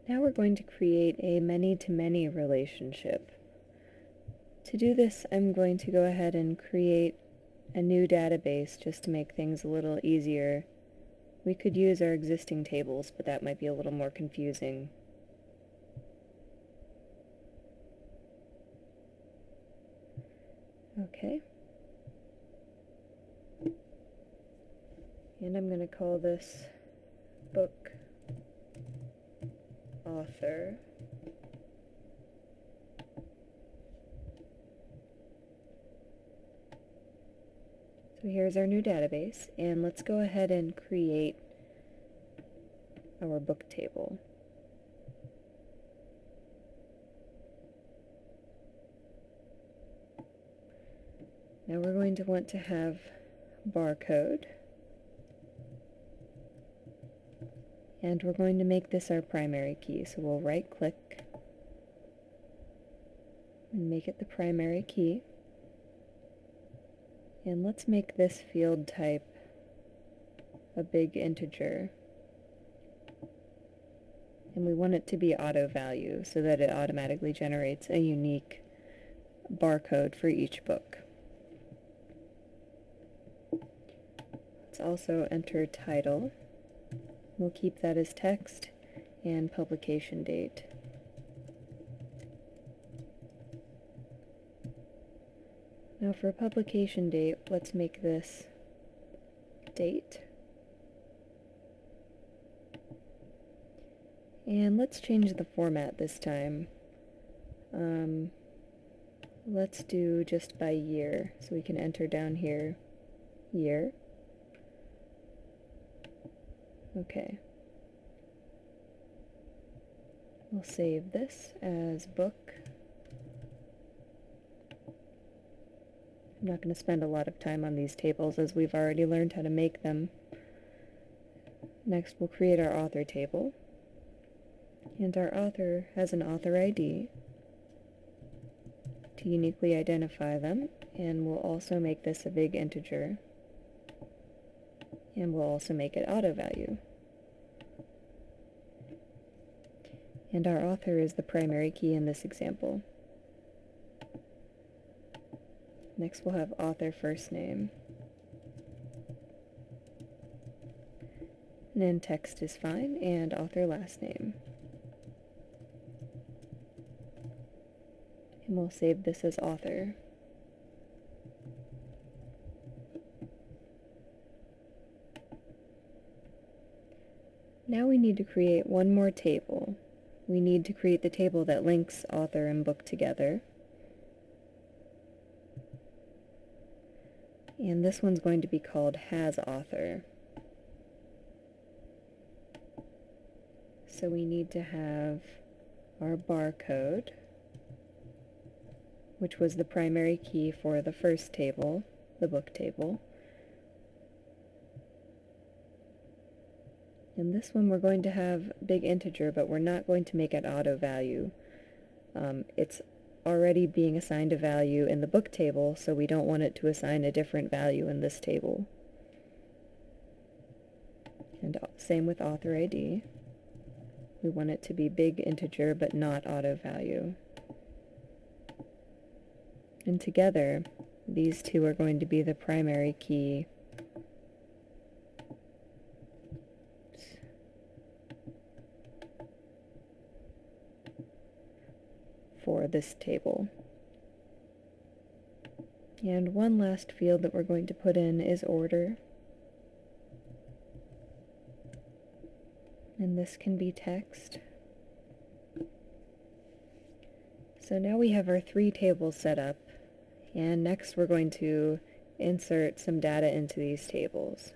Now we're going to create a many-to-many relationship. To do this, I'm going to go ahead and create a new database just to make things a little easier. We could use our existing tables, but that might be a little more confusing. Okay. And I'm going to call this book author. So here's our new database, and let's go ahead and create our book table. Now we're going to want to have barcode, and we're going to make this our primary key, so we'll right click and make it the primary key. And let's make this field type a big integer. And we want it to be auto value so that it automatically generates a unique barcode for each book. Let's also enter title. We'll keep that as text, and publication date. Now for publication date, let's make this date. And let's change the format this time. Let's do just by year, so we can enter down here, year. Okay. We'll save this as book. I'm not going to spend a lot of time on these tables as we've already learned how to make them. Next, we'll create our author table. And our author has an author ID to uniquely identify them, and we'll also make this a big integer. And we'll also make it auto value. And our author is the primary key in this example. Next we'll have author first name. And then text is fine, and author last name. And we'll save this as author. Now we need to create one more table. We need to create the table that links author and book together. And this one's going to be called has author. So we need to have our barcode, which was the primary key for the first table, the book table. And this one we're going to have big integer, but we're not going to make it auto value. It's already being assigned a value in the book table, so we don't want it to assign a different value in this table. And same with author ID. We want it to be big integer, but not auto value. And together, these two are going to be the primary key for this table. And one last field that we're going to put in is order. And this can be text. So now we have our 3 tables set up, and next we're going to insert some data into these tables.